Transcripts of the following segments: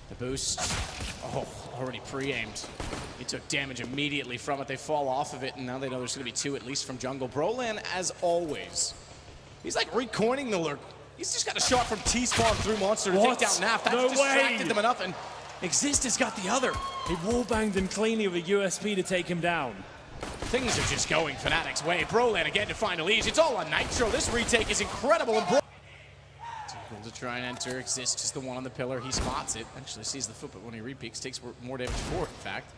The boost, oh, already pre-aimed. He took damage immediately from it. They fall off of it, and now they know there's going to be two at least from jungle. Brolan, as always, he's like recoining the lurk. He's just got a shot from T-spawn through Monster to take down Naf. That's distracted them enough, and Exist has got the other. He wallbanged him cleanly with a USP to take him down. Things are just going Fnatic's way. Brolan again to find a lead. It's all on Nitro. This retake is incredible. And to try and enter. Exist is the one on the pillar. He spots it. Actually sees the foot, but when he repeaks, takes more damage for it, in fact.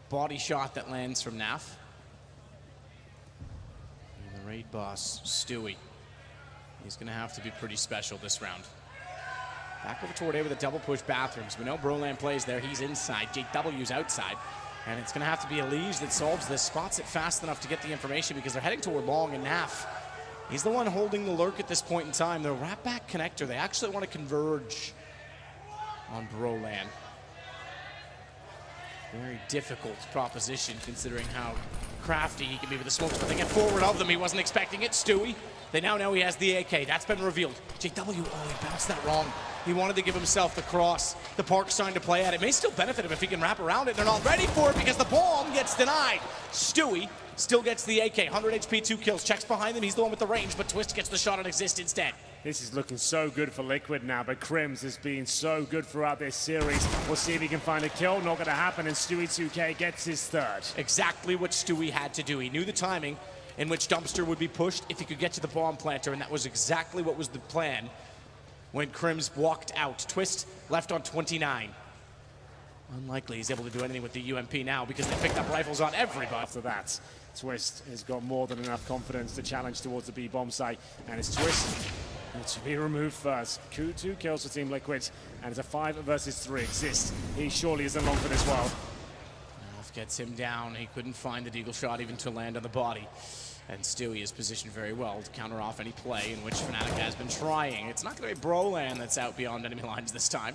Body shot that lands from Naf. And the raid boss, Stewie. He's going to have to be pretty special this round. Back over toward A with a double push bathrooms. We know Brolan plays there. He's inside. JW's outside. And it's going to have to be a Liege that solves this. Spots it fast enough to get the information because they're heading toward Long, and Naf, he's the one holding the lurk at this point in time. The wrap back connector, they actually want to converge on Brolan. Very difficult proposition considering how crafty he can be with the smokes, but they get forward of them. He wasn't expecting it. Stewie, they now know he has the AK. That's been revealed. JW, oh, he bounced that wrong. He wanted to give himself the cross. The Park's trying to play at it. May still benefit him if he can wrap around it. They're not ready for it because the bomb gets denied. Stewie still gets the AK. 100 HP, 2 kills. Checks behind them. He's the one with the range, but Twist gets the shot on Exist instead. This is looking so good for Liquid now, but Crims has been so good throughout this series. We'll see if he can find a kill. Not going to happen, and Stewie 2K gets his third. Exactly what Stewie had to do. He knew the timing in which Dumpster would be pushed if he could get to the bomb planter, and that was exactly what was the plan when Crims walked out. Twist left on 29. Unlikely he's able to do anything with the UMP now because they picked up rifles on everybody. After that, Twist has got more than enough confidence to challenge towards the B-bomb site, and it's Twist to be removed first. 2 kills for Team Liquid, and it's a 5 versus 3. Exist. He surely isn't long for this world. Alf gets him down. He couldn't find the deagle shot even to land on the body. And Stewie is positioned very well to counter off any play in which Fnatic has been trying. It's not going to be Brolan that's out beyond enemy lines this time.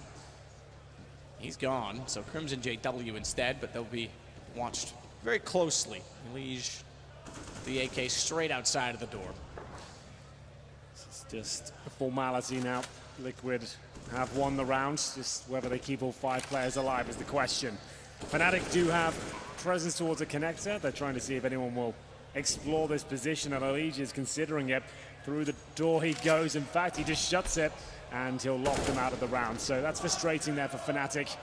He's gone, so Crimson JW instead, but they'll be watched very closely. Liege, the AK straight outside of the door. It's just a formality now. Liquid have won the round. Just whether they keep all 5 players alive is the question. Fnatic do have presence towards a connector. They're trying to see if anyone will explore this position, and Liege is considering it. Through the door he goes. In fact, he just shuts it, and he'll lock them out of the round. So that's frustrating there for Fnatic.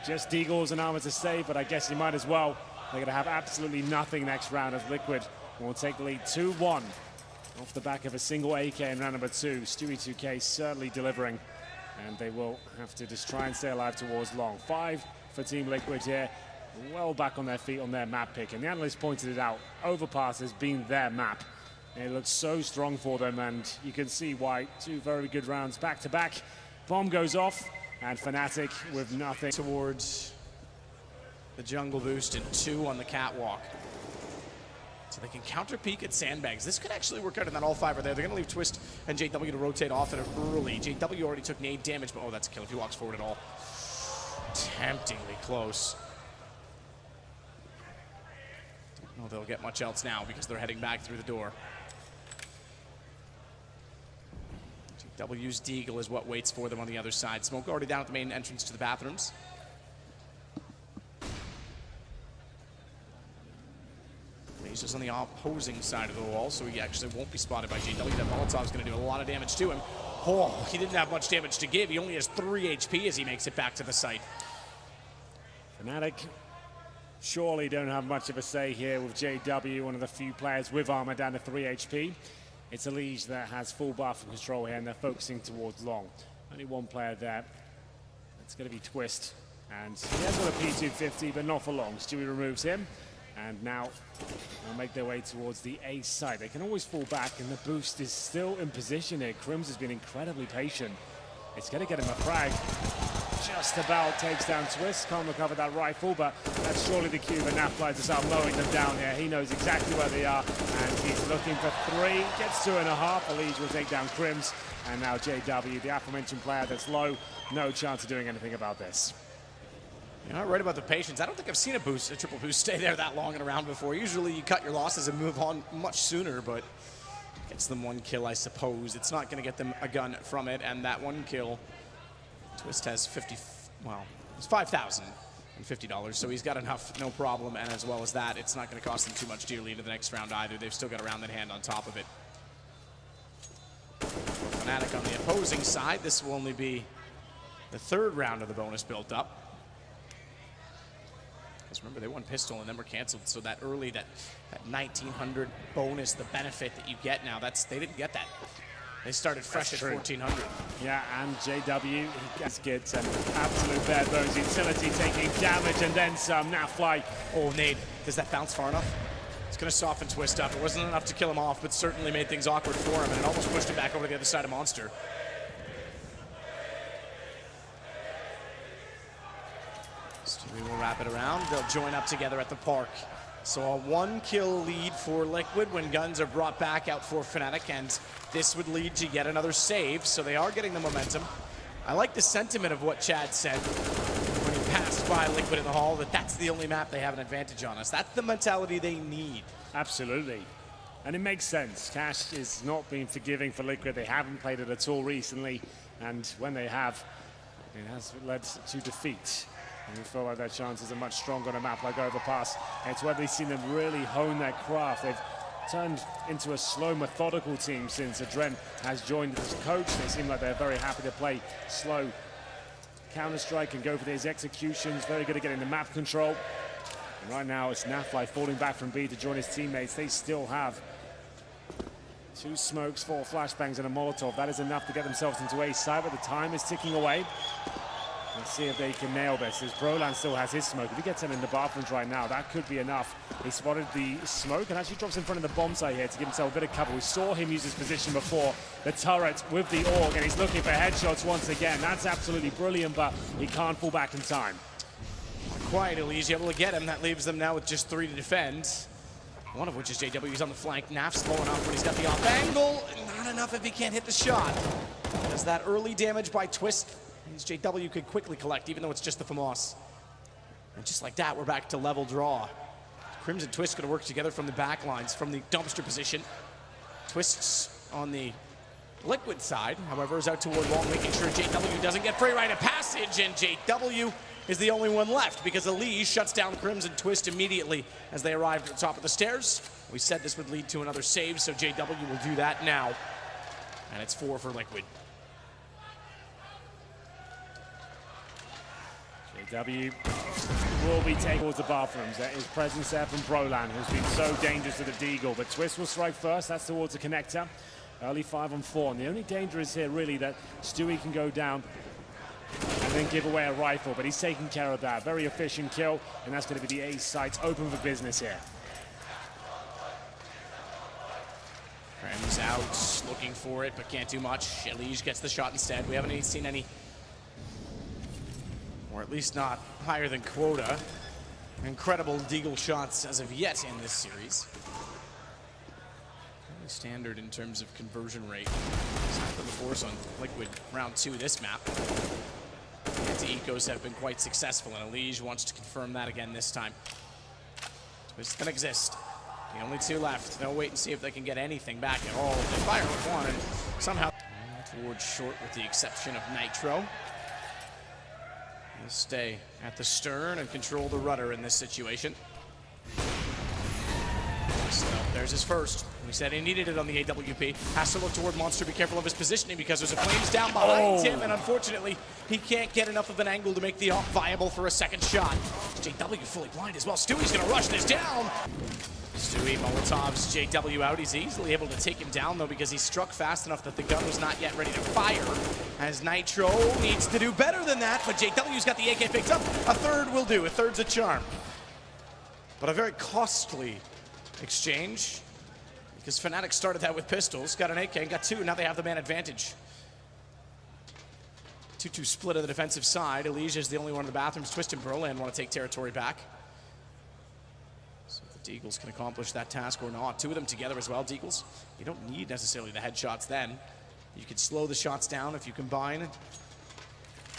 Just Deagles and Armor to save, but I guess he might as well. They're going to have absolutely nothing next round as Liquid will take the lead 2-1 off the back of a single AK in round number 2. Stewie 2K certainly delivering, and they will have to just try and stay alive towards Long. 5 for Team Liquid here. Well back on their feet on their map pick, and the analyst pointed it out. Overpass has been their map. It looks so strong for them, and you can see why. 2 very good rounds back to back. Bomb goes off, and Fnatic with nothing. Towards the jungle boost and 2 on the catwalk. So they can counter peek at sandbags. This could actually work out in that all 5 are there. They're going to leave Twist and JW to rotate off at it early. JW already took nade damage, but oh, that's a kill if he walks forward at all. Temptingly close. Don't know they'll get much else now because they're heading back through the door. JW's Deagle is what waits for them on the other side. Smoke already down at the main entrance to the bathrooms. He's just on the opposing side of the wall, so he actually won't be spotted by JW. That Molotov's going to do a lot of damage to him. Oh, he didn't have much damage to give. He only has 3 HP as he makes it back to the site. Fnatic surely don't have much of a say here with JW, one of the few players with armor down to 3 HP. It's a Liege that has full buff and control here, and they're focusing towards Long. Only one player there. It's going to be Twist. And he has got a P250, but not for long. Stewie removes him. And now they'll make their way towards the A side. They can always fall back, and the boost is still in position here. Crims has been incredibly patient. It's going to get him a frag. Just about takes down Twist. Can't recover that rifle, but that's surely the cue for Naf to start mowing them down here. He knows exactly where they are, and he's looking for 3. Gets 2.5. Liege will take down Crims, and now JW, the aforementioned player that's low. No chance of doing anything about this. You're not right about the patience. I don't think I've seen a triple boost stay there that long in a round before. Usually you cut your losses and move on much sooner, but gets them 1 kill, I suppose. It's not going to get them a gun from it, and that 1 kill, Twist has well, it's $5,050, so he's got enough, no problem. And as well as that, it's not going to cost them too much dearly into the next round either. They've still got a round in hand on top of it. For Fnatic on the opposing side, this will only be the third round of the bonus built up. Because remember, they won pistol and then were canceled, so that early, that 1900 bonus, the benefit that you get now, they didn't get that. They started fresh at 1400. Yeah, and JW, he gets an absolute bare bones utility, taking damage and then some. Now Fly. Oh, Nade, does that bounce far enough? It's going to soften Twist up. It wasn't enough to kill him off, but certainly made things awkward for him, and it almost pushed him back over to the other side of Monster. We will wrap it around. They'll join up together at the park. So a 1-kill lead for Liquid when guns are brought back out for Fnatic, and this would lead to yet another save, so they are getting the momentum. I like the sentiment of what Chad said when he passed by Liquid in the hall, that that's the only map they have an advantage on us. That's the mentality they need. Absolutely. And it makes sense. Cash is not being forgiving for Liquid. They haven't played it at all recently, and when they have, it has led to defeat. And we feel like their chances are much stronger on a map like Overpass. And it's where they've seen them really hone their craft. They've turned into a slow, methodical team since Adren has joined as coach. They seem like they're very happy to play slow Counter-Strike and go for these executions. Very good at getting the map control. And right now it's Nafly falling back from B to join his teammates. They still have 2 smokes, 4 flashbangs and a Molotov. That is enough to get themselves into A side, but the time is ticking away. Let's see if they can nail this, as Brolan still has his smoke. If he gets him in the bathrooms right now, that could be enough. He spotted the smoke and actually drops in front of the bomb site here to give himself a bit of cover. We saw him use his position before, the turret with the AUG, and he's looking for headshots once again. That's absolutely brilliant, but he can't fall back in time. Quite easy, able to get him. That leaves them now with just 3 to defend. One of which is JW. He's on the flank. Naf's low enough, but he's got the off angle. Not enough if he can't hit the shot. Does that early damage by Twist means JW could quickly collect, even though it's just the FAMAS. And just like that, we're back to level draw. Crimson Twist going to work together from the back lines, from the dumpster position. Twist's on the Liquid side, however, is out toward long, making sure JW doesn't get free rite of passage, and JW is the only one left because Elise shuts down Crimson Twist immediately as they arrive at the top of the stairs. We said this would lead to another save, so JW will do that now. And it's 4 for Liquid. JW will be taken towards the bathrooms. There is presence there from Brolan, who's been so dangerous to the Deagle. But Twist will strike first. That's towards the connector. Early 5-on-4. And the only danger is here, really, that Stewie can go down and then give away a rifle. But he's taking care of that. Very efficient kill. And that's going to be the A sites open for business here. Krem's out, looking for it, but can't do much. Elige gets the shot instead. We haven't seen any, or at least not higher than quota, incredible Deagle shots as of yet in this series. Fairly standard in terms of conversion rate. It's happened before on Liquid round 2 this map. Anti-ecos have been quite successful, and Elige wants to confirm that again this time. Twist can exist. The only 2 left. They'll wait and see if they can get anything back at all. They fire with 1 and somehow towards short with the exception of Nitro. He'll stay at the stern and control the rudder in this situation. So there's his first. We said he needed it on the AWP. Has to look toward Monster. Be careful of his positioning because there's a flames down behind him, and unfortunately, he can't get enough of an angle to make the op viable for a second shot. JW fully blind as well. Stewie's gonna rush this down. Stewie Molotov's JW out. He's easily able to take him down, though, because he struck fast enough that the gun was not yet ready to fire. As Nitro needs to do better than that, but JW's got the AK picked up. A third will do. A third's a charm. But a very costly exchange, because Fnatic started that with pistols, got an AK, and got 2. Now they have the man advantage. 2-2 split on the defensive side. Elige is the only one in the bathrooms. Twist and Brolan want to take territory back. Deagles can accomplish that task or not. 2 of them together as well, Deagles. You don't need necessarily the headshots then. You could slow the shots down if you combine.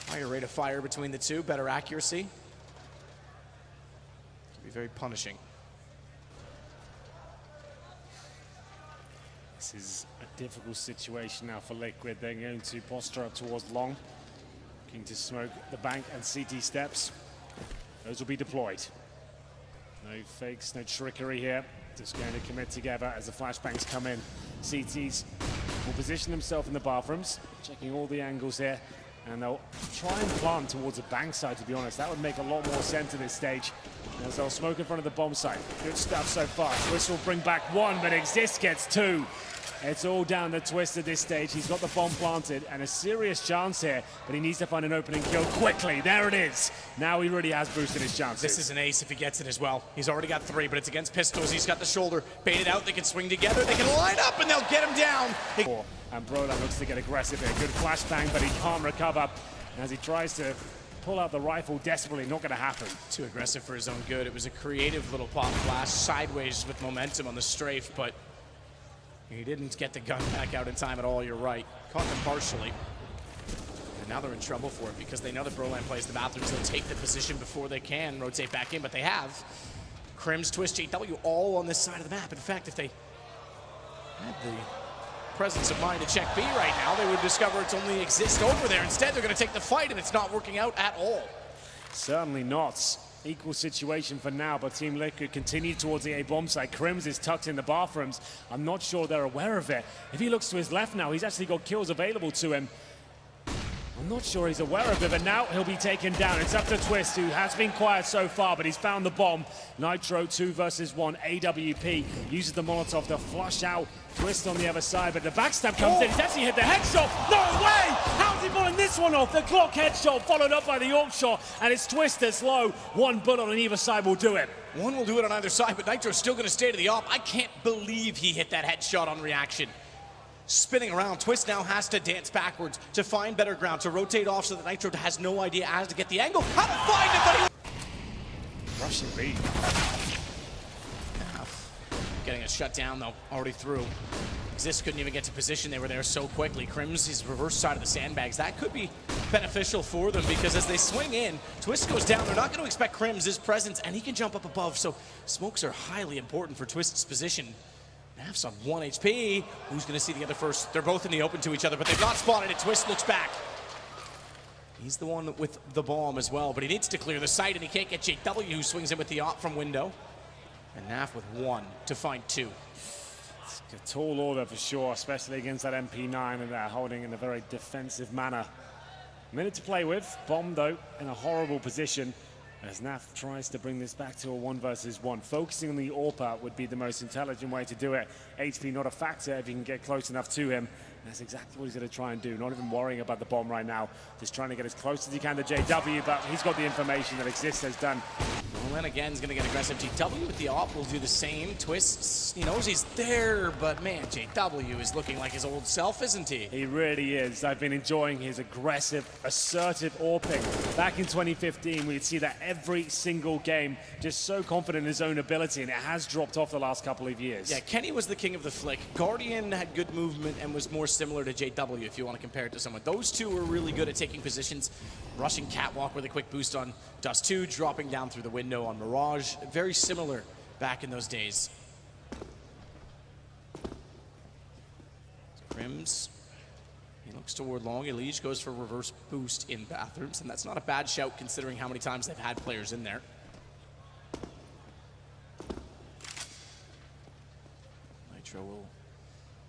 Higher rate of fire between the 2, better accuracy. Can be very punishing. This is a difficult situation now for Liquid. They're going to posture up towards long. Looking to smoke the bank and CT steps. Those will be deployed. No fakes, no trickery here. Just going to commit together as the flashbangs come in. CTs will position themselves in the bathrooms, checking all the angles here. And they'll try and plant towards the bank side, to be honest. That would make a lot more sense at this stage. As they'll smoke in front of the bomb site. Good stuff so far. Twist will bring back one, but Exist gets two. It's all down to Twist at this stage. He's got the bomb planted and a serious chance here, but he needs to find an opening kill quickly. There it is. Now he really has boosted his chances. This is an ace if he gets it as well. He's already got three, but it's against Pistols. He's got the shoulder baited out. They can swing together. They can line up, and they'll get him down. And Brolan looks to get aggressive here. Good flashbang, but he can't recover. As he tries to pull out the rifle desperately, not going to happen. Too aggressive for his own good. It was a creative little pop flash sideways with momentum on the strafe, but he didn't get the gun back out in time at all. You're right. Caught them partially. And now they're in trouble for it because they know that Brolan plays the bathrooms. They'll take the position before they can rotate back in, but they have. Crims, Twist, JW all on this side of the map. In fact, if they had the presence of mind to check B right now, they would discover it's only Exist over there. Instead, they're going to take the fight, and it's not working out at all. Certainly not. Equal situation for now, but Team Liquid continue towards the A bomb site. Crims is tucked in the bathrooms. I'm not sure they're aware of it. If he looks to his left now, he's actually got kills available to him. I'm not sure he's aware of it, but now he'll be taken down. It's up to Twist, who has been quiet so far, but he's found the bomb. Nitro 2 versus 1. AWP uses the Molotov to flush out Twist on the other side, but the backstab comes in. He's actually hit the headshot. No way! How's he pulling this one off? The clock headshot followed up by the York shot, and it's Twist that's low. One bullet on either side will do it. One will do it on either side, but Nitro's still going to stay to the op. I can't believe he hit that headshot on reaction. Spinning around, Twist now has to dance backwards to find better ground, to rotate off so that Nitro has no idea how to get the angle, how to find it, but he... Russian B. Getting a shutdown, though, already through. Exist couldn't even get to position. They were there so quickly. Crims is reverse side of the sandbags. That could be beneficial for them because as they swing in, Twist goes down. They're not going to expect Crims' presence, and he can jump up above, so smokes are highly important for Twist's position. Naf's on 1 HP. Who's going to see the other first? They're both in the open to each other, but they've not spotted it. Twist looks back. He's the one with the bomb as well, but he needs to clear the site, and he can't get JW, who swings in with the op from window. And Naf with 1 to find 2. It's a tall order for sure, especially against that MP9, and they're holding in a very defensive manner. Minute to play with. Bomb, though, in a horrible position. As Naf tries to bring this back to a 1 versus 1. Focusing on the AWP would be the most intelligent way to do it. HP not a factor if you can get close enough to him. That's exactly what he's going to try and do. Not even worrying about the bomb right now. Just trying to get as close as he can to JW, but he's got the information that Exist has done. Well, again, is going to get aggressive. JW with the op will do the same. Twists, he knows he's there, but man, JW is looking like his old self, isn't he? He really is. I've been enjoying his aggressive, assertive AWPing. Back in 2015, we'd see that every single game, just so confident in his own ability, and it has dropped off the last couple of years. Yeah, Kenny was the king of the flick. Guardian had good movement and was more similar to JW if you want to compare it to someone. Those two were really good at taking positions, rushing catwalk with a quick boost on Dust 2, dropping down through the window on Mirage. Very similar back in those days. Crims, he looks toward long. Elige goes for reverse boost in bathrooms, and that's not a bad shout considering how many times they've had players in there. Nitro will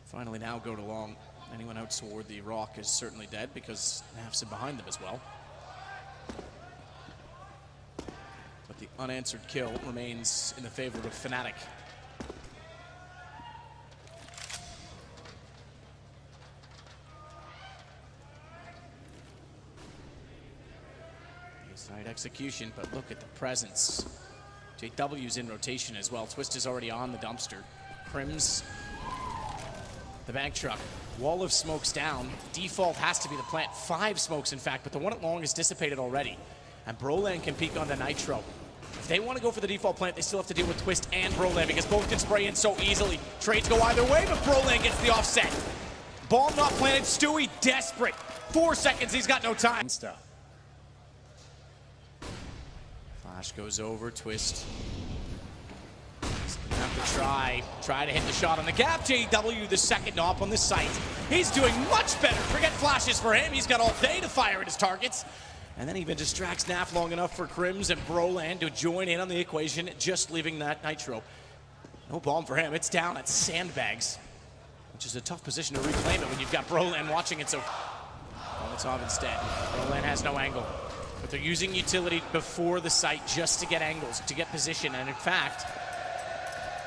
finally now go to long. Anyone out toward the rock is certainly dead because Naf's in behind them as well. But the unanswered kill remains in the favor of Fnatic. Side execution, but look at the presence. JW's in rotation as well. Twist is already on the dumpster. Crims, the bank truck. Wall of smokes down. Default has to be the plant. 5 smokes, in fact, but the one at long is dissipated already. And Brolan can peek onto Nitro. If they want to go for the default plant, they still have to deal with Twist and Brolan because both can spray in so easily. Trades go either way, but Brolan gets the offset. Bomb not planted. Stewie desperate. 4 seconds. He's got no time. Flash goes over. Twist. Have to try to hit the shot on the gap. JW, the second op on the site. He's doing much better. Forget flashes for him. He's got all day to fire at his targets. And then even distracts Naf long enough for Crims and Broland to join in on the equation, just leaving that Nitro. No bomb for him. It's down at Sandbags, which is a tough position to reclaim it when you've got Broland watching it. So well, it's off instead. Broland has no angle. But they're using utility before the site just to get angles, to get position. And in fact,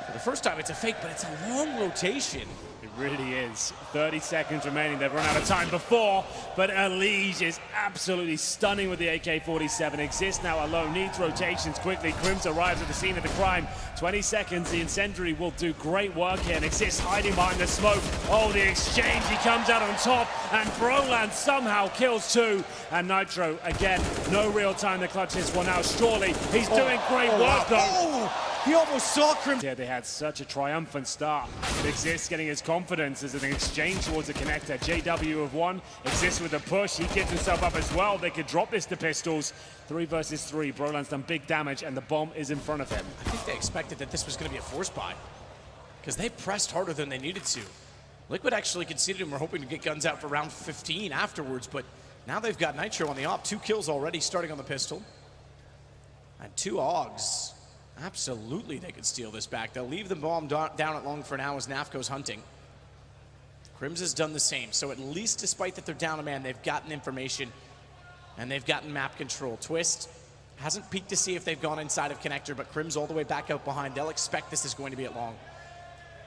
for the first time, it's a fake, but it's a long rotation. It really is. 30 seconds remaining. They've run out of time before, but Elige is absolutely stunning with the AK-47. Exists now alone, needs rotations quickly. Crims arrives at the scene of the crime. 20 seconds, the incendiary will do great work here, and Exists hiding behind the smoke. Oh, the exchange, he comes out on top, and Broland somehow kills two. And Nitro, again, no real time to clutch this one out. Surely, he's doing great work, though. Oh, he almost saw Crims. Yeah, they had such a triumphant start. Exists getting his confidence as an exchange towards the connector. JW have won. Exists with a push. He gets himself up as well. They could drop this to pistols. 3 versus 3. Broland's done big damage, and the bomb is in front of him. I think they expected that this was going to be a force buy because they pressed harder than they needed to. Liquid actually conceded and were hoping to get guns out for round 15 afterwards, but now they've got Nitro on the op. 2 kills already starting on the pistol. And 2 Augs. Absolutely, they could steal this back. They'll leave the bomb down at long for now as Naf goes hunting. Crims has done the same, so at least despite that they're down a man, they've gotten information and they've gotten map control. Twist hasn't peeked to see if they've gone inside of connector, but Crims all the way back out behind. They'll expect this is going to be at long.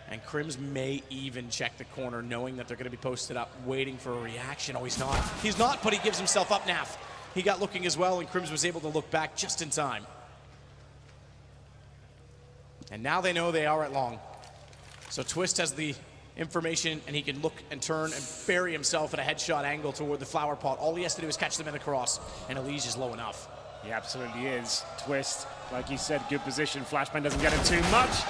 And Crims may even check the corner, knowing that they're going to be posted up, waiting for a reaction. Oh, he's not. He's not, but he gives himself up, Naf. He got looking as well, and Crims was able to look back just in time. And now they know they are at long. So Twist has the information, and he can look and turn and bury himself at a headshot angle toward the flower pot. All he has to do is catch them in the cross, and Elige is low enough. He absolutely is. Twist, like you said, good position. Flashbang doesn't get him too much.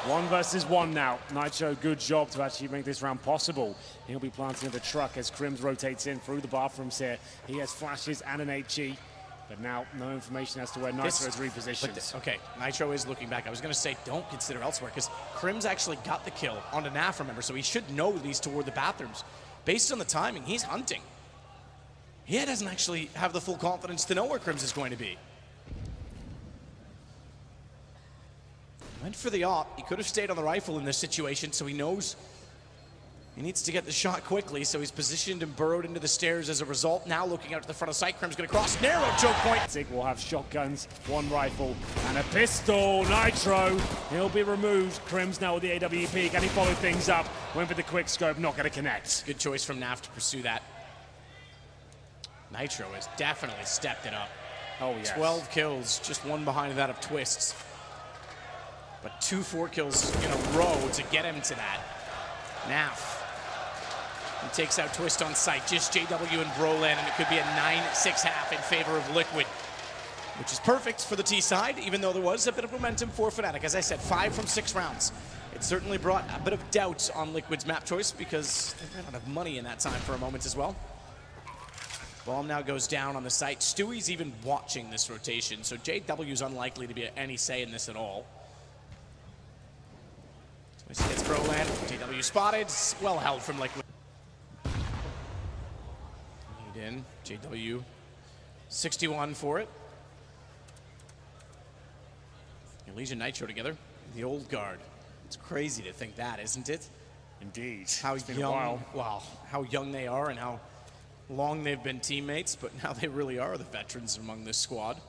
1 versus 1 now. Nitro, good job to actually make this round possible. He'll be planting the truck as Crims rotates in through the bathrooms here. He has flashes and an HE. But now, no information as to where Nitro is repositioned. Okay, Nitro is looking back. I was going to say, don't consider elsewhere, because Crims actually got the kill onto Naf, remember, so he should know that he's toward the bathrooms. Based on the timing, he's hunting. He doesn't actually have the full confidence to know where Crims is going to be. Went for the op. He could have stayed on the rifle in this situation, so he knows he needs to get the shot quickly, so he's positioned and burrowed into the stairs as a result. Now looking out to the front of sight, Crims going to cross, narrow choke point. Fnatic will have shotguns, 1 rifle, and a pistol. Nitro, he'll be removed. Crims now with the AWP. Can he follow things up? Went for the quick scope, not going to connect. Good choice from Naf to pursue that. Nitro has definitely stepped it up. Oh, yes. 12 kills, just 1 behind that of Twists. But 2 4 kills in a row to get him to that. Naf. He takes out Twist on sight, just JW and Broland, and it could be a 9-6 half in favor of Liquid, which is perfect for the T side, even though there was a bit of momentum for Fnatic. As I said, 5 from 6 rounds. It certainly brought a bit of doubt on Liquid's map choice because they ran out of money in that time for a moment as well. Bomb now goes down on the site. Stewie's even watching this rotation, so JW's unlikely to be any say in this at all. Twist gets Broland, JW spotted, well held from Liquid. In JW 61 for it. Elige and Nitro together, the old guard. It's crazy to think that, isn't it? Indeed. How it's been young, a while. wow, how young they are and how long they've been teammates, but now they really are the veterans among this squad.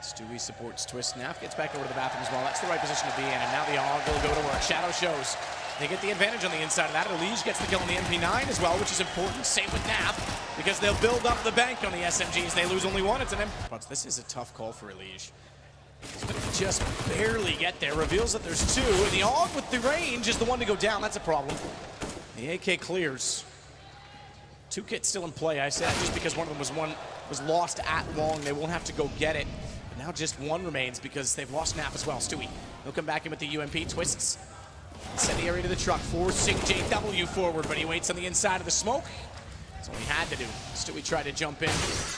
Stewie supports Twist. Naf gets back over to the bathroom as well. That's the right position to be in, and now the AUG will go to work. Shadow shows. They get the advantage on the inside of that. Elige gets the kill on the MP9 as well, which is important. Same with Naf, because they'll build up the bank on the SMGs. They lose only 1. It's an MP. But this is a tough call for Elige. He's going to just barely get there. Reveals that there's 2, and the AUG with the range is the one to go down. That's a problem. The AK clears. 2 kits still in play. I said just because one of them was lost at long, they won't have to go get it. But now just 1 remains because they've lost Naf as well. Stewie, he'll come back in with the UMP. Twists. Incendiary to the truck, forcing JW forward, but he waits on the inside of the smoke. That's all he had to do. Stewie tried to jump in,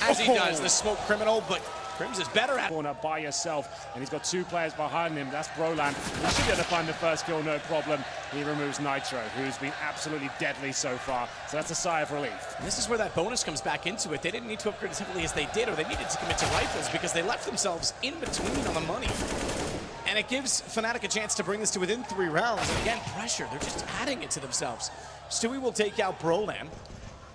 as he does, the smoke criminal, but Crims is better at corner by yourself, and he's got two players behind him. That's Broland. He should be able to find the first kill, no problem. He removes Nitro, who's been absolutely deadly so far. So that's a sigh of relief. And this is where that bonus comes back into it. They didn't need to upgrade as heavily as they did, or they needed to commit to rifles because they left themselves in between on the money. And it gives Fnatic a chance to bring this to within 3 rounds. And again, pressure. They're just adding it to themselves. Stewie will take out Broland.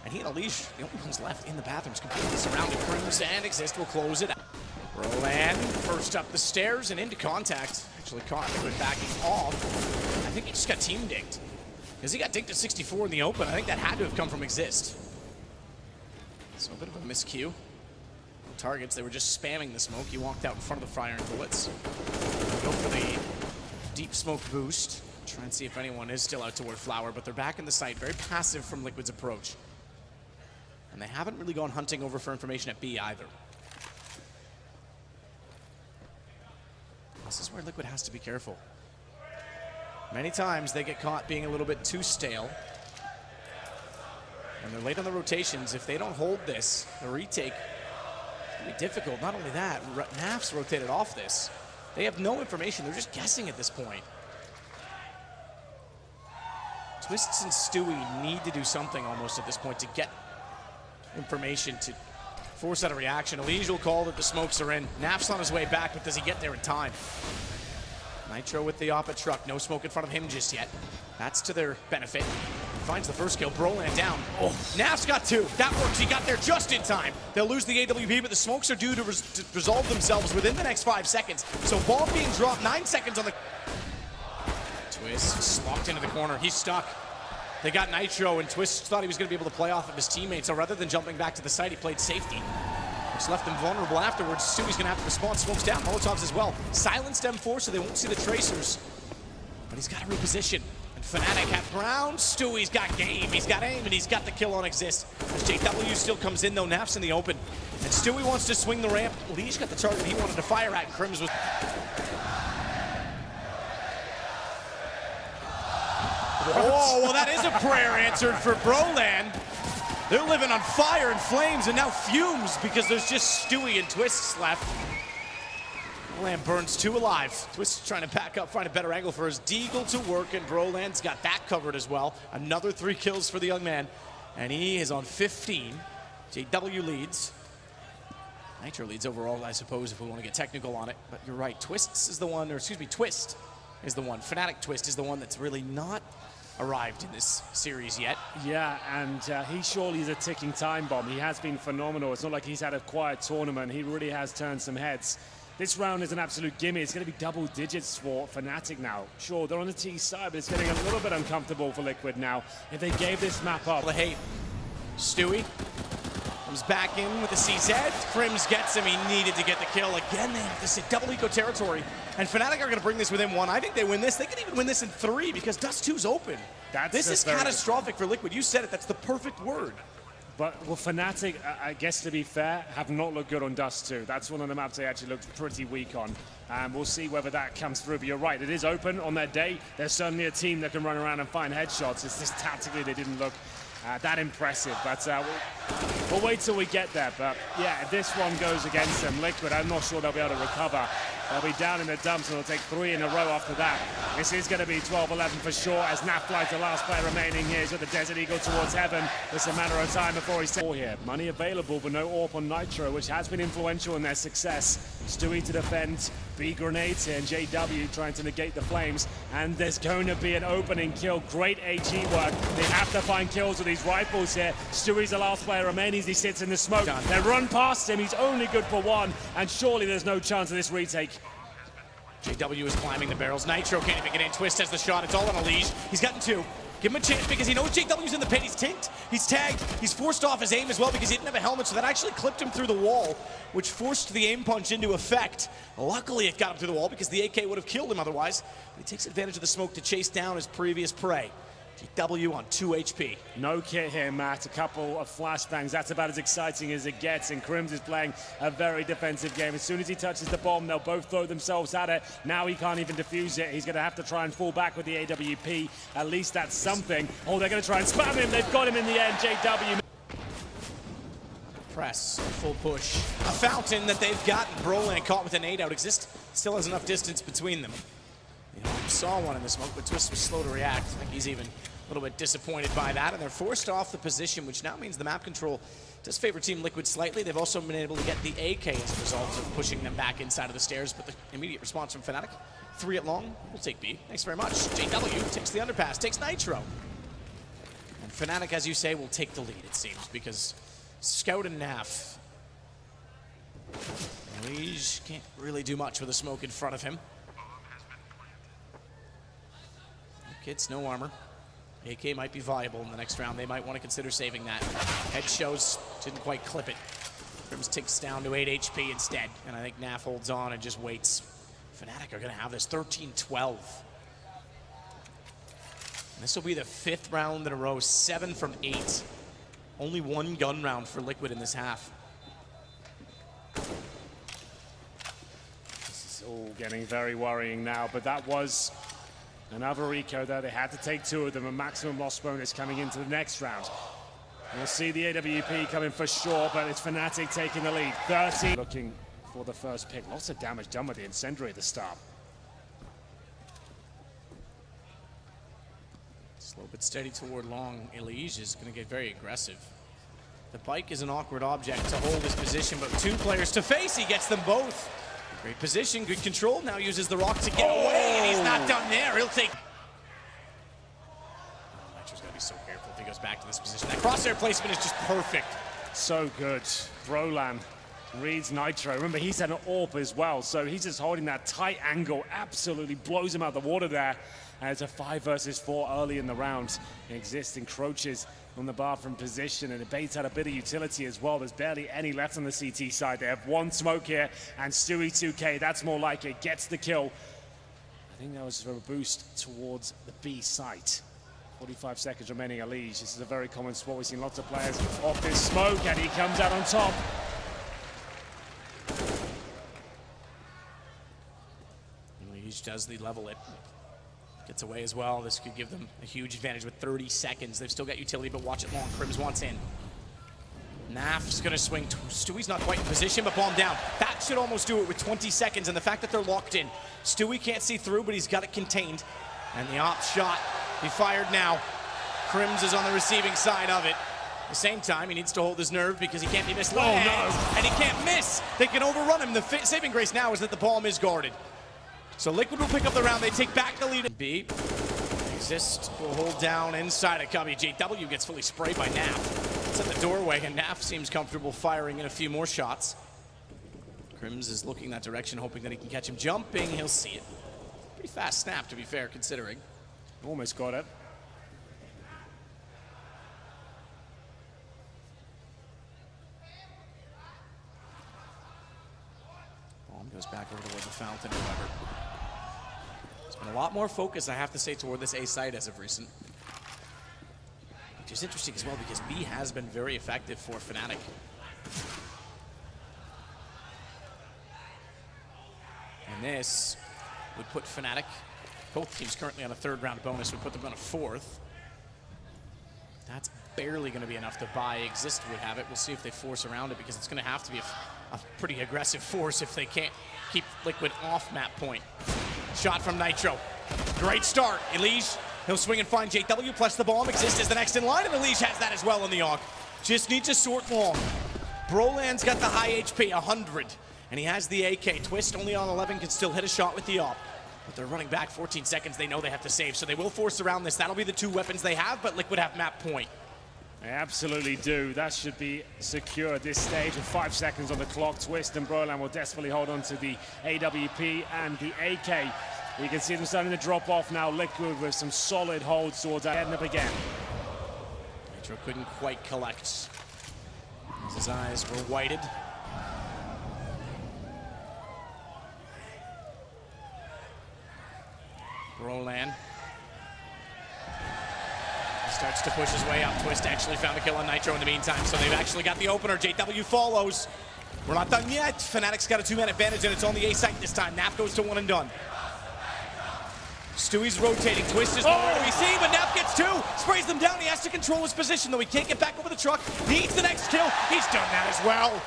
And he and Alish, the only ones left in the bathrooms, completely surrounded. Crims and Exist will close it out. Broland first up the stairs and into contact. Actually caught Liquid backing off. I think he just got team dinked. Because he got dinked at 64 in the open. I think that had to have come from Exist. So a bit of a miscue. Targets, they were just spamming the smoke. He walked out in front of the fire and bullets. Go for the deep smoke boost. Try and see if anyone is still out toward Flower, but they're back in the site. Very passive from Liquid's approach. And they haven't really gone hunting over for information at B either. This is where Liquid has to be careful. Many times they get caught being a little bit too stale. And they're late on the rotations. If they don't hold this, the retake will be difficult. Not only that, Naf's rotated off this. They have no information. They're just guessing at this point. Twists and Stewie need to do something almost at this point to get information to force out a reaction. Alish will call that the smokes are in. Naf's on his way back, but does he get there in time? Nitro with the oppa truck. No smoke in front of him just yet. That's to their benefit. Finds the first kill. Broland down. Oh, Naf's got 2. That works. He got there just in time. They'll lose the AWP, but the smokes are due to resolve themselves within the next 5 seconds. So bomb being dropped 9 seconds on the... Twist locked into the corner. He's stuck. They got Nitro, and Twist thought he was going to be able to play off of his teammates, so rather than jumping back to the site, he played safety. Which left them vulnerable afterwards. Stewie's going to have to respond. Smokes down. Molotovs as well. Silenced M4, so they won't see the tracers. But he's got to reposition. And Fnatic have Brown. Stewie's got game. He's got aim, and he's got the kill on Exist. As JW still comes in, though. Naf's in the open. And Stewie wants to swing the ramp. Lee's got the target he wanted to fire at. Crims was... Oh, well, that is a prayer answered for Broland. They're living on fire and flames and now fumes because there's just Stewie and Twists left. Broland burns 2 alive. Twists trying to back up, find a better angle for his deagle to work, and Broland's got that covered as well. Another 3 kills for the young man, and he is on 15. JW leads. Nitro leads overall, I suppose, if we want to get technical on it. But you're right, Twists is the one, or excuse me, Twist is the one. Fnatic Twist is the one that's really not arrived in this series yet. Yeah, and he surely is a ticking time bomb. He has been phenomenal. It's not like he's had a quiet tournament. He really has turned some heads. This round is an absolute gimme. It's going to be double digits for Fnatic now. Sure, they're on the T side, but it's getting a little bit uncomfortable for Liquid now. If they gave this map up... The hate. Stewie comes back in with the CZ. Crims gets him. He needed to get the kill. Again, they have this double eco territory. And Fnatic are going to bring this within 1. I think they win this. They could even win this in 3 because Dust 2's open. This is catastrophic for Liquid. You said it. That's the perfect word. But, well, Fnatic, I guess to be fair, have not looked good on Dust 2. That's one of the maps they actually looked pretty weak on. We'll see whether that comes through. But you're right, it is open on their day. There's certainly a team that can run around and find headshots. It's just tactically they didn't look that impressive. But we'll wait till we get there. But, yeah, if this one goes against them, Liquid, I'm not sure they'll be able to recover. They'll be down in the dumps, and they'll take 3 in a row after that. This is going to be 12-11 for sure, as Naf flies the last player remaining here. He's with the Desert Eagle towards heaven. It's a matter of time before he's here. Money available, but no AWP on Nitro, which has been influential in their success. Stewie to defend, B grenades here, and JW trying to negate the flames. And there's going to be an opening kill. Great AG work. They have to find kills with these rifles here. Stewie's the last player remaining as he sits in the smoke. They run past him. He's only good for 1, and surely there's no chance of this retake. JW is climbing the barrels. Nitro can't even get in. Twist has the shot. It's all on Alish. He's gotten 2. Give him a chance because he knows JW's in the pit. He's tinked. He's tagged. He's forced off his aim as well because he didn't have a helmet, so that actually clipped him through the wall, which forced the aim punch into effect. Luckily, it got him through the wall because the AK would have killed him otherwise. But he takes advantage of the smoke to chase down his previous prey. JW on 2 HP. No kit here, Matt. A couple of flashbangs. That's about as exciting as it gets. And Crims is playing a very defensive game. As soon as he touches the bomb, they'll both throw themselves at it. Now he can't even defuse it. He's going to have to try and fall back with the AWP. At least that's something. Oh, they're going to try and spam him. They've got him in the end. JW. press, full push. A fountain that they've gotten. Broland caught with a nade out. Exist still has enough distance between them. You know, saw one in the smoke, but Twist was slow to react. I think he's even a little bit disappointed by that, and they're forced off the position, which now means the map control does favor Team Liquid slightly. They've also been able to get the AK as a result of pushing them back inside of the stairs, but the immediate response from Fnatic, 3 at long, we'll take B. Thanks very much. JW takes the underpass, takes Nitro. And Fnatic, as you say, will take the lead, it seems, because Scout and Naf, Lige can't really do much with the smoke in front of him. Kids, no armor. AK might be viable in the next round. They might want to consider saving that. Head shows, didn't quite clip it. Crims ticks down to 8 HP instead. And I think Naf holds on and just waits. Fnatic are going to have this 13-12. This will be the 5th round in a row, 7 from 8. Only 1 gun round for Liquid in this half. This is all getting very worrying now, but that was another eco there. They had to take 2 of them, a maximum loss bonus coming into the next round. We'll see the AWP coming for sure, but it's Fnatic taking the lead. 30. Looking for the first pick. Lots of damage done with the incendiary at the start. Slow but steady toward long. Elige is going to get very aggressive. The bike is an awkward object to hold his position, but 2 players to face. He gets them both. Great position, good control. Now uses the rock to get away, and he's not done there. He'll take. Nitro's got to be so careful if he goes back to this position. That crosshair placement is just perfect. So good. Broland reads Nitro. Remember, he's had an AWP as well, so he's just holding that tight angle. Absolutely blows him out of the water there. And it's a 5 versus 4 early in the round. Exist encroaches on the bathroom position, and it baits out a bit of utility as well. There's barely any left on the CT side. They have 1 smoke here, and Stewie 2K, that's more likely, gets the kill. I think that was for a boost towards the B site. 45 seconds remaining, Elige. This is a very common spot. We've seen lots of players off this smoke, and he comes out on top. Elige does the level it. Gets away as well. This could give them a huge advantage with 30 seconds. They've still got utility, but watch it long. Crims wants in. Naf's gonna swing. Stewie's not quite in position, but bomb down. That should almost do it with 20 seconds, and the fact that they're locked in. Stewie can't see through, but he's got it contained. And the op shot, he fired now. Crims is on the receiving side of it. At the same time, he needs to hold his nerve because he can't be misled. Oh, no. And he can't miss. They can overrun him. The saving grace now is that the bomb is guarded. So Liquid will pick up the round. They take back the lead. B. Exist will hold down inside of Cubby. JW gets fully sprayed by Naf. It's at the doorway, and Naf seems comfortable firing in a few more shots. Crims is looking that direction, hoping that he can catch him jumping. He'll see it. Pretty fast snap, to be fair, considering. Almost got it. Bomb goes back over toward the fountain, however. There's been a lot more focus, I have to say, toward this A site as of recent. Which is interesting as well, because B has been very effective for Fnatic. And this would put Fnatic, both teams currently on a 3rd round bonus, would put them on a 4th. That's barely going to be enough to buy. Exist would have it. We'll see if they force around it, because it's going to have to be a pretty aggressive force if they can't keep Liquid off map point. Shot from Nitro. Great start. Elige, he'll swing and find JW, plus the bomb. Exist is the next in line, and Elige has that as well on the AUG. Just needs to sort long. Broland's got the high HP, 100, and he has the AK. Twist only on 11, can still hit a shot with the AWP. But they're running back 14 seconds. They know they have to save, so they will force around this. That'll be the 2 weapons they have, but Liquid have map point. They absolutely do. That should be secure at this stage with 5 seconds on the clock. Twist and Broland will desperately hold on to the AWP and the AK. You can see them starting to drop off now. Liquid with some solid holds towards that. Heading up again. Nitro couldn't quite collect. His eyes were whited. Broland starts to push his way up. Twist actually found a kill on Nitro in the meantime, so they've actually got the opener. JW follows. We're not done yet. Fnatic's got a 2-man advantage, and it's on the A site this time. Naf goes to 1 and done. Stewie's rotating. Twist is nowhere to be seen, but Nap gets two. Sprays them down. He has to control his position, though he can't get back over the truck. Needs the next kill. He's done that as well.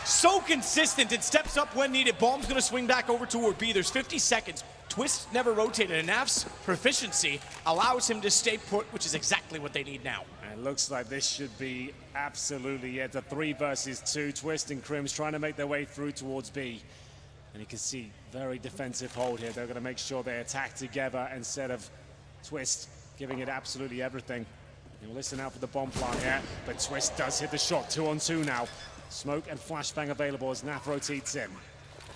So consistent. It steps up when needed. Bomb's going to swing back over toward B. There's 50 seconds. Twist never rotated, and Naf's proficiency allows him to stay put, which is exactly what they need now. It looks like this should be absolutely it. A 3 versus 2. Twist and Crims trying to make their way through towards B. And you can see very defensive hold here. They're going to make sure they attack together instead of Twist giving it absolutely everything. You'll listen out for the bomb plant here, but Twist does hit the shot. 2-on-2 now. Smoke and flashbang available as Naf rotates in.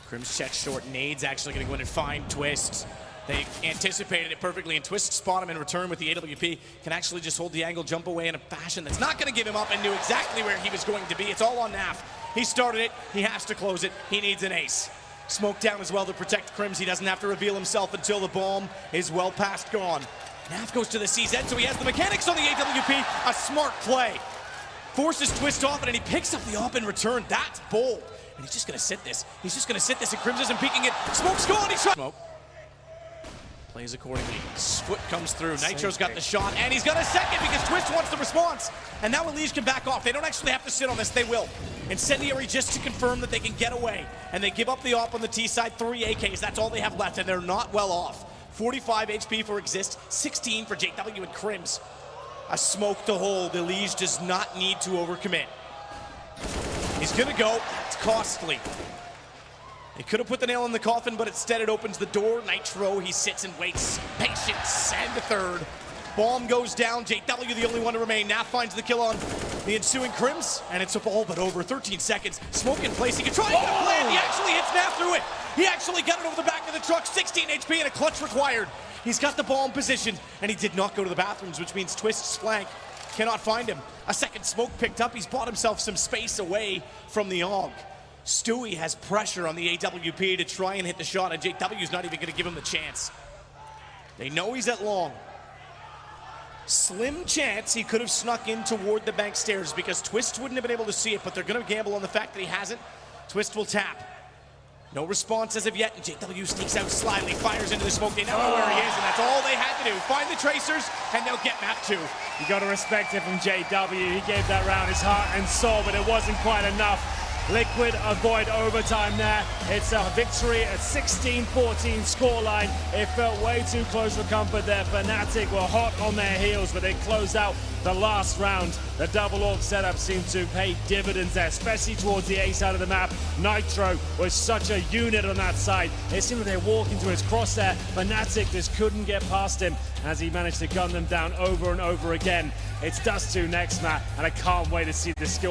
Crims checks short. Nade's actually going to go in and find Twist. They anticipated it perfectly, and Twist spot him in return with the AWP. Can actually just hold the angle, jump away in a fashion that's not going to give him up, and knew exactly where he was going to be. It's all on Naf. He started it. He has to close it. He needs an ace. Smoke down as well to protect Crims. He doesn't have to reveal himself until the bomb is well past gone. Naf goes to the CZ, so he has the mechanics on the AWP. A smart play. Forces Twist off, and he picks up the op in return. That's bold. And he's just going to sit this. He's just going to sit this, and Crims isn't peeking it. Smoke's gone. He's shot. Smoke plays accordingly. Foot comes through. Nitro's got the shot, and he's got a second because Twist wants the response. And now Elise can back off. They don't actually have to sit on this. They will. Incendiary just to confirm that they can get away. And they give up the op on the T side. 3 AKs. That's all they have left, and they're not well off. 45 HP for Exist, 16 for JW and Crims. A smoke to hold. Elise does not need to overcommit. He's gonna go. It's costly. He could have put the nail in the coffin, but instead it opens the door. Nitro, he sits and waits. Patience, and a third. Bomb goes down. JW the only one to remain. Naf finds the kill on the ensuing Crims, and it's all but over. 13 seconds. Smoke in place. He can try to get a plan. He actually hits Naf through it. He actually got it over the back of the truck. 16 HP and a clutch required. He's got the bomb positioned, and he did not go to the bathrooms, which means Twist's flank cannot find him. A second smoke picked up. He's bought himself some space away from the AUG. Stewie has pressure on the AWP to try and hit the shot, and JW's not even going to give him the chance. They know he's at long. Slim chance he could have snuck in toward the bank stairs because Twist wouldn't have been able to see it, but they're going to gamble on the fact that he hasn't. Twist will tap. No response as of yet, and JW sneaks out slyly, fires into the smoke. They know where he is, and that's all they had to do. Find the tracers, and they'll get map 2. You got to respect it from JW. He gave that round his heart and soul, but it wasn't quite enough. Liquid avoid overtime there. It's a victory at 16-14 scoreline. It felt way too close for comfort there. Fnatic were hot on their heels, but they closed out the last round. The double AUG setup seemed to pay dividends there, especially towards the A side of the map. Nitro was such a unit on that side. It seemed that they walked into his crosshair. Fnatic just couldn't get past him as he managed to gun them down over and over again. It's Dust 2 next, Matt, and I can't wait to see the skill